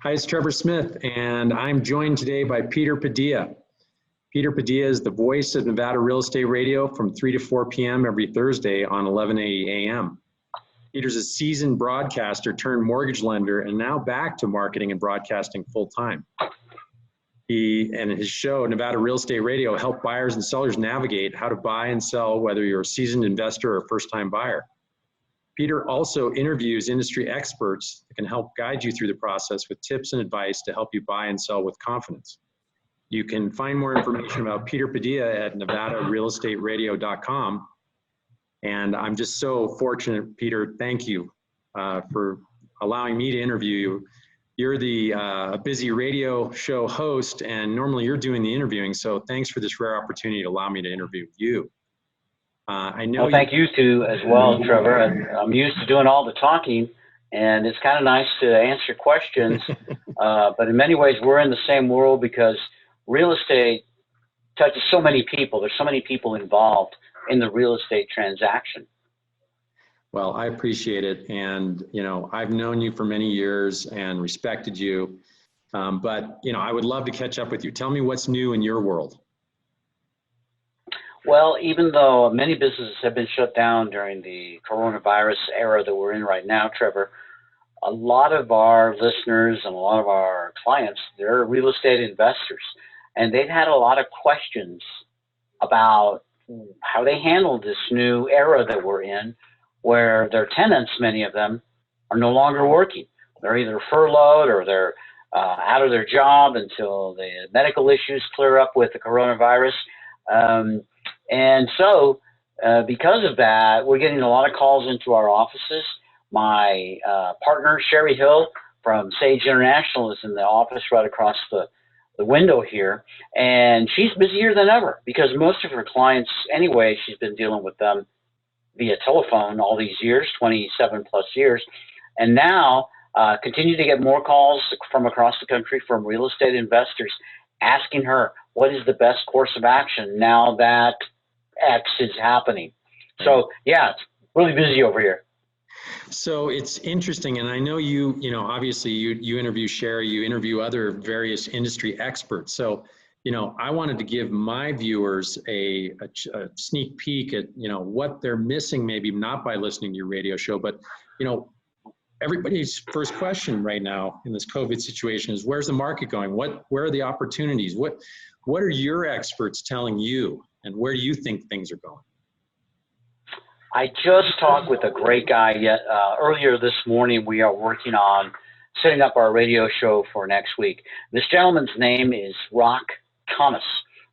Hi, it's Trevor Smith, and I'm joined today by Peter Padilla. Peter Padilla is the voice of Nevada Real Estate Radio from 3 to 4 p.m. every Thursday on 1180 a.m. Peter's a seasoned broadcaster turned mortgage lender and now back to marketing and broadcasting full-time. He and his show, Nevada Real Estate Radio, help buyers and sellers navigate how to buy and sell, whether you're a seasoned investor or a first-time buyer. Peter also interviews industry experts that can help guide you through the process with tips and advice to help you buy and sell with confidence. You can find more information about Peter Padilla at nevadarealestateradio.com. And I'm just so fortunate, Peter, thank you for allowing me to interview you. You're the busy radio show host, and normally you're doing the interviewing, so thanks for this rare opportunity to allow me to interview you. I know. Well, thank you too as well, Trevor. And I'm used to doing all the talking, and it's kind of nice to answer questions. But in many ways, we're in the same world because real estate touches so many people. There's so many people involved in the real estate transaction. Well, I appreciate it. And, you know, I've known you for many years and respected you. But, you know, I would love to catch up with you. Tell me what's new in your world. Well, even though many businesses have been shut down during the coronavirus era that we're in right now, Trevor, a lot of our listeners and a lot of our clients, they're real estate investors, and they've had a lot of questions about how they handle this new era that we're in, where their tenants, many of them, are no longer working. They're either furloughed or they're out of their job until the medical issues clear up with the coronavirus. And so because of that, we're getting a lot of calls into our offices. My partner, Sherry Hill from Sage International, is in the office right across the window here. And she's busier than ever because most of her clients, anyway, she's been dealing with them via telephone all these years, 27 plus years. And now continue to get more calls from across the country from real estate investors asking her, what is the best course of action now that X is happening? So yeah, it's really busy over here. So it's interesting, and I know you know, obviously you interview Sherry, you interview other various industry experts. So, you know, I wanted to give my viewers a sneak peek at, you know, what they're missing, maybe not by listening to your radio show, but, you know, everybody's first question right now in this COVID situation is, where's the market going? Where are the opportunities? What are your experts telling you, and where do you think things are going? I just talked with a great guy earlier this morning. We are working on setting up our radio show for next week. This gentleman's name is Rock Thomas,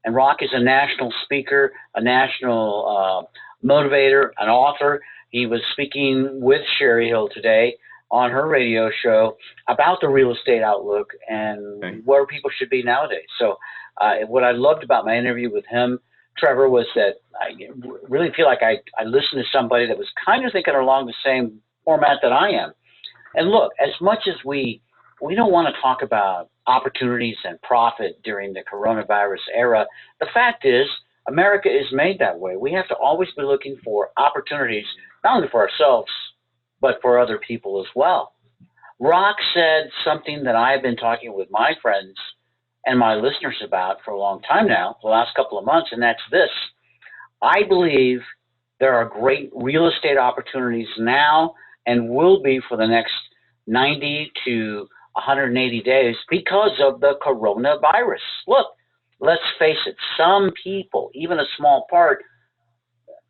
and Rock is a national speaker, a national motivator, an author. He was speaking with Sherry Hill today on her radio show about the real estate outlook and where people should be nowadays. So what I loved about my interview with him, Trevor, was that I really feel like I listened to somebody that was kind of thinking along the same format that I am. And look, as much as we don't want to talk about opportunities and profit during the coronavirus era, the fact is America is made that way. We have to always be looking for opportunities, not only for ourselves, but for other people as well. Rock said something that I've been talking with my friends and my listeners about for a long time now, the last couple of months, and that's this. I believe there are great real estate opportunities now and will be for the next 90 to 180 days because of the coronavirus. Look, let's face it, some people, even a small part,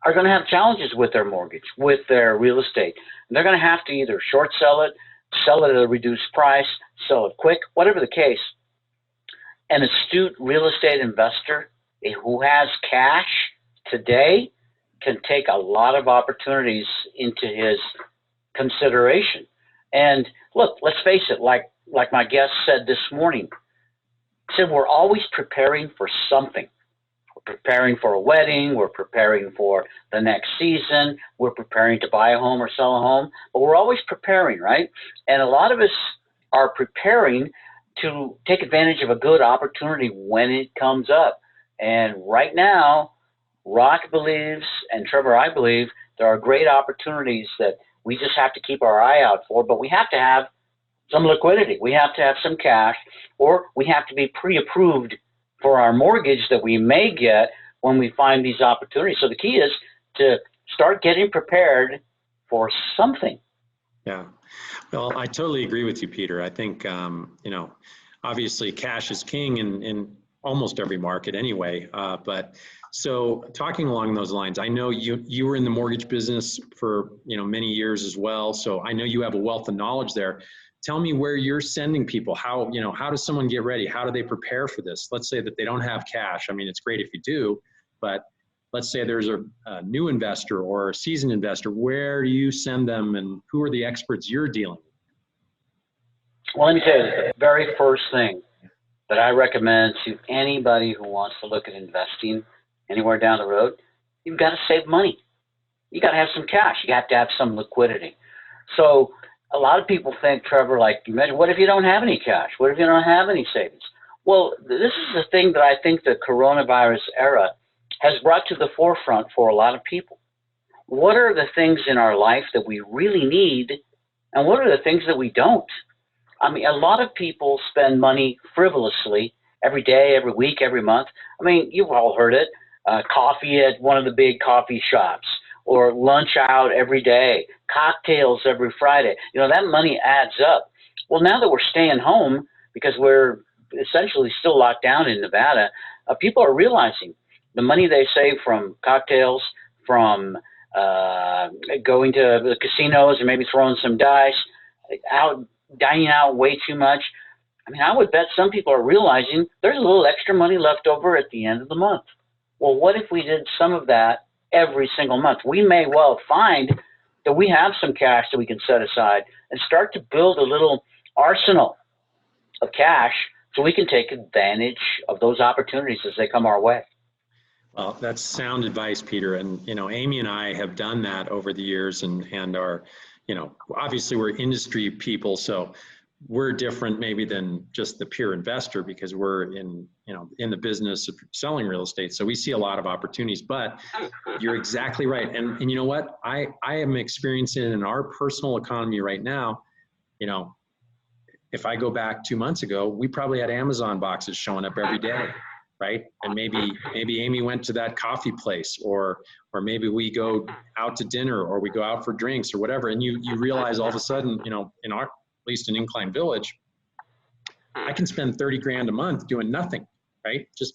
are going to have challenges with their mortgage, with their real estate. And they're going to have to either short sell it at a reduced price, sell it quick, whatever the case. An astute real estate investor who has cash today can take a lot of opportunities into his consideration. And look, let's face it, like my guest said this morning, he said we're always preparing for something. We're preparing for a wedding, we're preparing for the next season, we're preparing to buy a home or sell a home, but we're always preparing, right? And a lot of us are preparing to take advantage of a good opportunity when it comes up. And right now, Rock believes, and Trevor, I believe, there are great opportunities that we just have to keep our eye out for, but we have to have some liquidity. We have to have some cash, or we have to be pre-approved for our mortgage that we may get when we find these opportunities. So the key is to start getting prepared for something. Yeah. Well, I totally agree with you, Peter. I think, obviously cash is king in almost every market anyway. But so talking along those lines, I know you were in the mortgage business for, many years as well. So I know you have a wealth of knowledge there. Tell me where you're sending people. How does someone get ready? How do they prepare for this? Let's say that they don't have cash. I mean, it's great if you do, but let's say there's a new investor or a seasoned investor. Where do you send them, and who are the experts you're dealing with? Well, let me tell you, the very first thing that I recommend to anybody who wants to look at investing anywhere down the road, you've got to save money. You got to have some cash. You have to have some liquidity. So a lot of people think, Trevor, like you mentioned, what if you don't have any cash? What if you don't have any savings? Well, this is the thing that I think the coronavirus era has brought to the forefront for a lot of people. What are the things in our life that we really need, and what are the things that we don't? I mean, a lot of people spend money frivolously every day, every week, every month. I mean, you've all heard it. Coffee at one of the big coffee shops, or lunch out every day, cocktails every Friday. That money adds up. Well, now that we're staying home because we're essentially still locked down in Nevada, people are realizing the money they save from cocktails, from going to the casinos and maybe throwing some dice, dining out way too much. I mean, I would bet some people are realizing there's a little extra money left over at the end of the month. Well, what if we did some of that every single month? We may well find that we have some cash that we can set aside and start to build a little arsenal of cash so we can take advantage of those opportunities as they come our way. Well, that's sound advice, Peter. And, Amy and I have done that over the years and are, obviously we're industry people, so we're different maybe than just the pure investor because we're in the business of selling real estate. So we see a lot of opportunities, but you're exactly right. And you know what? I am experiencing it in our personal economy right now. If I go back 2 months ago, we probably had Amazon boxes showing up every day. Right. And maybe Amy went to that coffee place, or maybe we go out to dinner, or we go out for drinks or whatever. And you realize all of a sudden, at least in Incline Village, I can spend 30 grand a month doing nothing, right? Just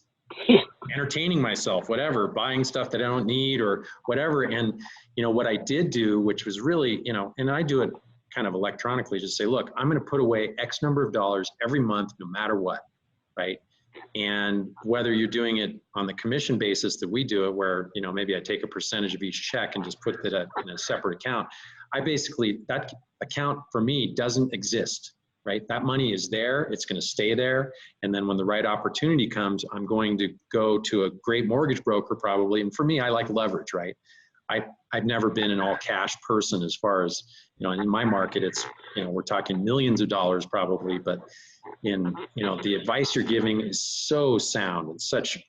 entertaining myself, whatever, buying stuff that I don't need or whatever. And, what I did do, which was really, and I do it kind of electronically, just say, look, I'm going to put away X number of dollars every month, no matter what, right? And whether you're doing it on the commission basis that we do it, where, maybe I take a percentage of each check and just put it in a separate account, that account for me doesn't exist, right? That money is there, it's going to stay there. And then when the right opportunity comes, I'm going to go to a great mortgage broker probably. And for me, I like leverage, right? I've never been an all cash person as far as, in my market, it's, we're talking millions of dollars probably, but the advice you're giving is so sound and such,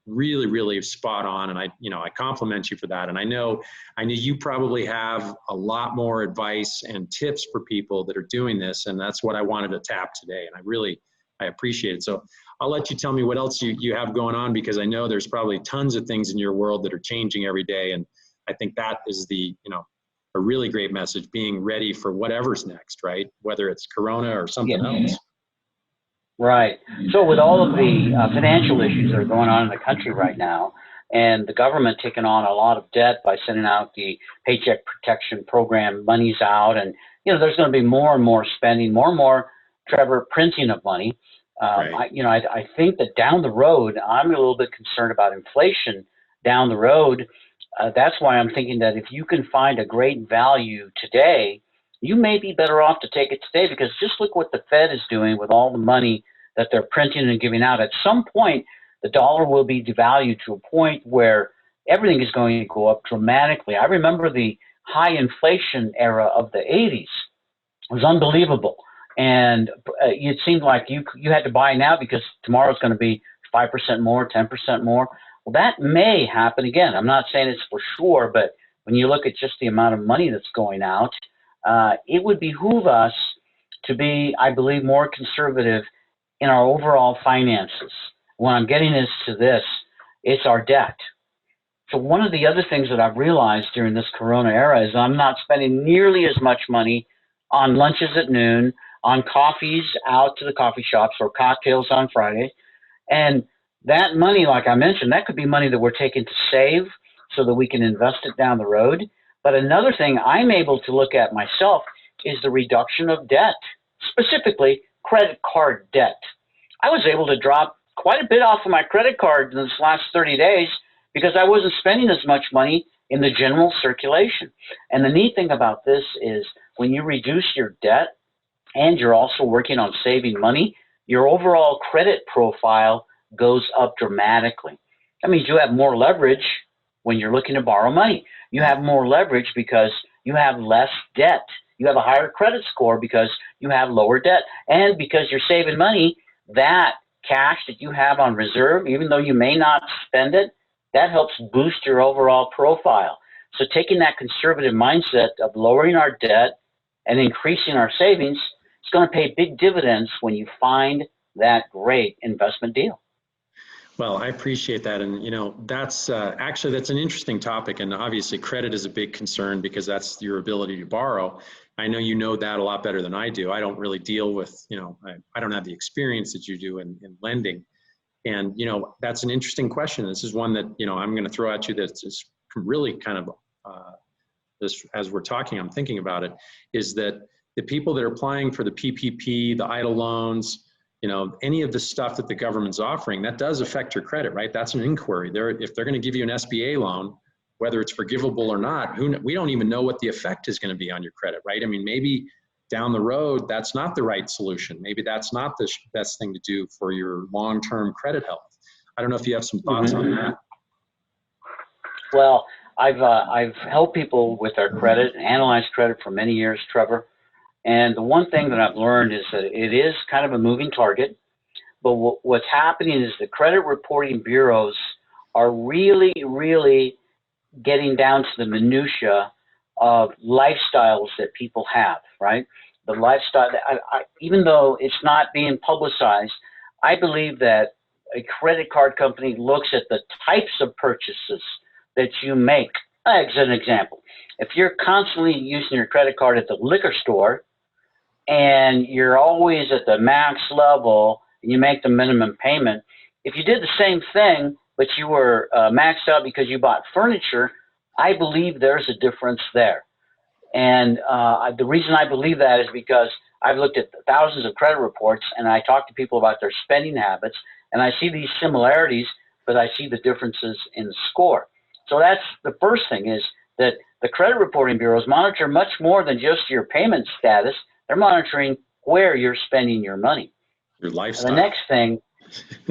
really, really spot on. And I compliment you for that. And I know you probably have a lot more advice and tips for people that are doing this. And that's what I wanted to tap today. And I appreciate it. So I'll let you tell me what else you have going on, because I know there's probably tons of things in your world that are changing every day. And I think that is a really great message, being ready for whatever's next, right? Whether it's Corona or something else. Right. So with all of the financial issues that are going on in the country right now, and the government taking on a lot of debt by sending out the Paycheck Protection Program monies out, and there's going to be more and more spending, more and more, Trevor, printing of money. Right. I think that down the road, I'm a little bit concerned about inflation down the road. That's why I'm thinking that if you can find a great value today, you may be better off to take it today, because just look what the Fed is doing with all the money that they're printing and giving out. At some point, the dollar will be devalued to a point where everything is going to go up dramatically. I remember the high inflation era of the 80s. It was unbelievable. And it seemed like you had to buy now because tomorrow's going to be 5% more, 10% more. Well, that may happen again. I'm not saying it's for sure, but when you look at just the amount of money that's going out, it would behoove us to be, I believe, more conservative in our overall finances. What I'm getting is to this, it's our debt. So one of the other things that I've realized during this Corona era is I'm not spending nearly as much money on lunches at noon, on coffees out to the coffee shops or cocktails on Friday. And that money, like I mentioned, that could be money that we're taking to save so that we can invest it down the road. But another thing I'm able to look at myself is the reduction of debt, specifically credit card debt. I was able to drop quite a bit off of my credit card in this last 30 days because I wasn't spending as much money in the general circulation. And the neat thing about this is when you reduce your debt and you're also working on saving money, your overall credit profile goes up dramatically. That means you have more leverage when you're looking to borrow money. You have more leverage because you have less debt. You have a higher credit score because you have lower debt. And because you're saving money, that cash that you have on reserve, even though you may not spend it, that helps boost your overall profile. So taking that conservative mindset of lowering our debt and increasing our savings, it's going to pay big dividends when you find that great investment deal. Well, I appreciate that. And, that's actually, that's an interesting topic. And obviously credit is a big concern because that's your ability to borrow. I know you know that a lot better than I do. I don't really deal with, I don't have the experience that you do in lending. And, that's an interesting question. This is one that, I'm going to throw at you that's just really kind of, this, as we're talking, I'm thinking about it, is that the people that are applying for the PPP, the EIDL loans, any of the stuff that the government's offering, that does affect your credit, right? That's an inquiry. If they're going to give you an SBA loan, whether it's forgivable or not, we don't even know what the effect is going to be on your credit, right? I mean, maybe down the road, that's not the right solution. Maybe that's not the best thing to do for your long-term credit health. I don't know if you have some thoughts on that. Well, I've helped people with their credit, analyzed credit for many years, Trevor. And the one thing that I've learned is that it is kind of a moving target. But what's happening is the credit reporting bureaus are really, really getting down to the minutia of lifestyles that people have, right? The lifestyle, even though it's not being publicized, I believe that a credit card company looks at the types of purchases that you make. As an example, if you're constantly using your credit card at the liquor store and you're always at the max level and you make the minimum payment, if you did the same thing but you were maxed out because you bought furniture, I believe there's a difference there. And the reason I believe that is because I've looked at thousands of credit reports and I talk to people about their spending habits, and I see these similarities, but I see the differences in the score. So that's the first thing, is that the credit reporting bureaus monitor much more than just your payment status. They're monitoring where you're spending your money. Your lifestyle. And the next thing,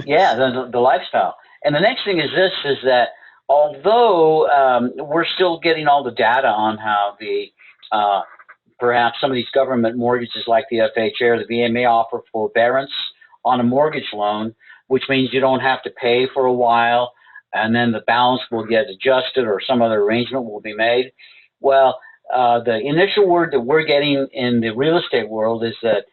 yeah, the lifestyle. And the next thing is this, is that although we're still getting all the data on how the perhaps some of these government mortgages like the FHA or the VA may offer forbearance on a mortgage loan, which means you don't have to pay for a while and then the balance will get adjusted or some other arrangement will be made. Well, the initial word that we're getting in the real estate world is that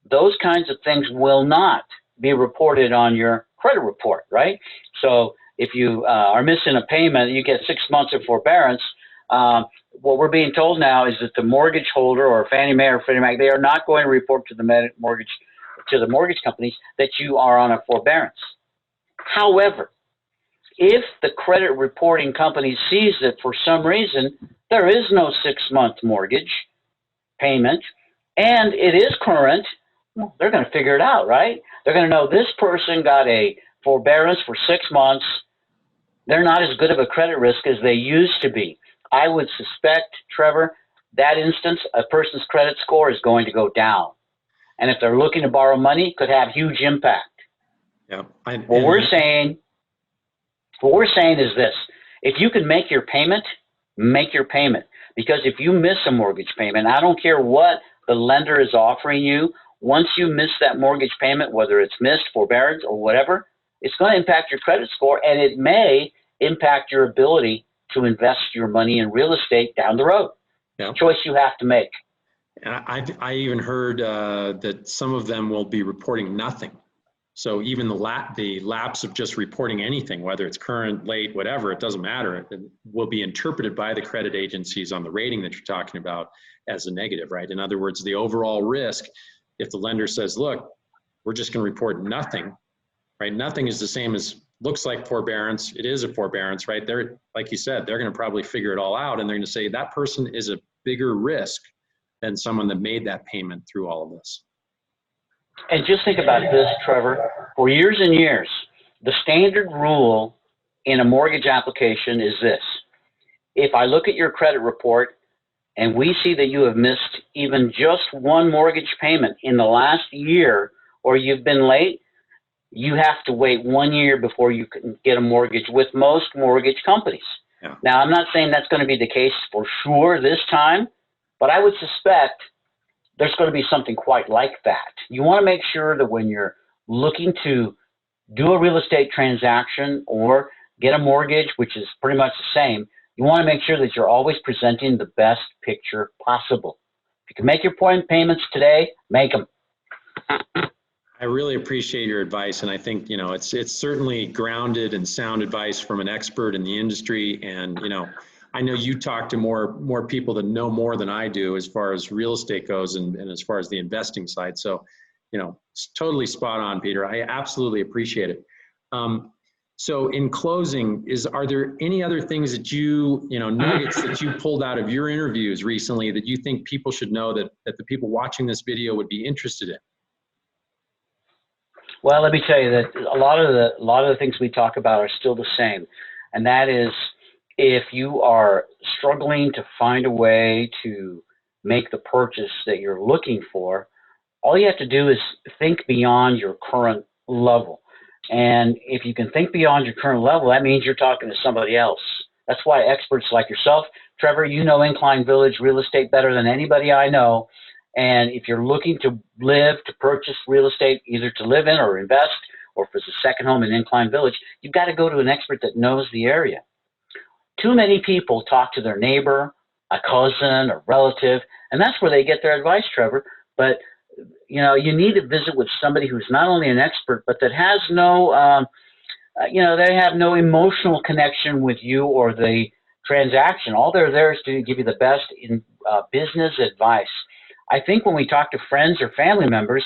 those kinds of things will not be reported on your credit report, right? So if you are missing a payment, you get 6 months of forbearance. What we're being told now is that the mortgage holder or Fannie Mae or Freddie Mac, they are not going to report to the mortgage companies that you are on a forbearance. However, if the credit reporting company sees that for some reason there is no 6-month mortgage payment and it is current, well, they're going to figure it out, right? They're going to know this person got a forbearance for 6 months. They're not as good of a credit risk as they used to be. I would suspect, Trevor, that instance, a person's credit score is going to go down. And if they're looking to borrow money, it could have huge impact. Yeah. What we're saying is this: if you can make your payment, make your payment. Because if you miss a mortgage payment, I don't care what the lender is offering you, once you miss that mortgage payment, whether it's missed, forbearance, or whatever, it's going to impact your credit score, and it may impact your ability to invest your money in real estate down the road. Yeah. Choice you have to make. And I even heard that some of them will be reporting nothing. So even the lapse of just reporting anything, whether it's current, late, whatever, it doesn't matter. It will be interpreted by the credit agencies on the rating that you're talking about as a negative, right? In other words, the overall risk, if the lender says, look, we're just going to report nothing, right? Nothing is the same as looks like forbearance. It is a forbearance, right? They're, like you said, they're going to probably figure it all out, and they're going to say that person is a bigger risk than someone that made that payment through all of this. And just think about this, Trevor. For years and years, the standard rule in a mortgage application is this. If I look at your credit report and we see that you have missed even just one mortgage payment in the last year, or you've been late, you have to wait 1 year before you can get a mortgage with most mortgage companies. Yeah. Now, I'm not saying that's going to be the case for sure this time, but I would suspect there's going to be something quite like that. You want to make sure that when you're looking to do a real estate transaction or get a mortgage, which is pretty much the same, you want to make sure that you're always presenting the best picture possible. If you can make your point payments today, make them. I really appreciate your advice, and I think, you know, it's certainly grounded and sound advice from an expert in the industry. And, you know, I know you talk to more people that know more than I do as far as real estate goes and as far as the investing side. So, you know, it's totally spot on, Peter. I absolutely appreciate it. So in closing, are there any other things that nuggets that you pulled out of your interviews recently that you think people should know that the people watching this video would be interested in? Well, let me tell you that a lot of the things we talk about are still the same, and that is, if you are struggling to find a way to make the purchase that you're looking for, all you have to do is think beyond your current level. And if you can think beyond your current level, that means you're talking to somebody else. That's why experts like yourself, Trevor, you know Incline Village real estate better than anybody I know. And if you're looking to purchase real estate, either to live in or invest, or if it's a second home in Incline Village, you've got to go to an expert that knows the area. Too many people talk to their neighbor, a cousin, a relative, and that's where they get their advice, Trevor. But, you know, you need to visit with somebody who's not only an expert, but that has no, they have no emotional connection with you or the transaction. All they're there is to give you the best in business advice. I think when we talk to friends or family members,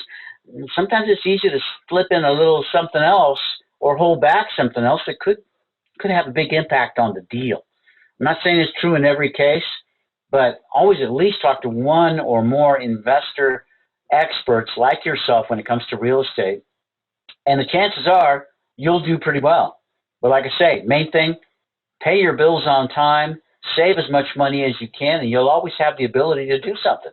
sometimes it's easy to slip in a little something else or hold back something else that could have a big impact on the deal. I'm not saying it's true in every case, but always at least talk to one or more investor experts like yourself when it comes to real estate. And the chances are you'll do pretty well. But like I say, main thing, pay your bills on time, save as much money as you can, and you'll always have the ability to do something.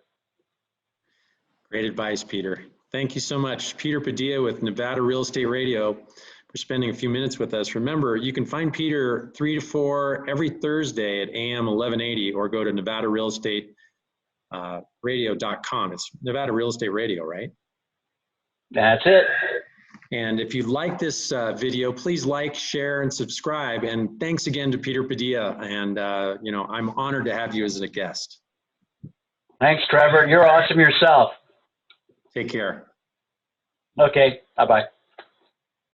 Great advice, Peter. Thank you so much. Peter Padilla with Nevada Real Estate Radio for spending a few minutes with us. Remember, you can find Peter 3 to 4 every Thursday at AM 1180 or go to NevadaRealEstateRadio.com. It's Nevada Real Estate Radio, right? That's it. And if you like this video, please like, share, and subscribe. And thanks again to Peter Padilla. And, I'm honored to have you as a guest. Thanks, Trevor. You're awesome yourself. Take care. Okay. Bye-bye.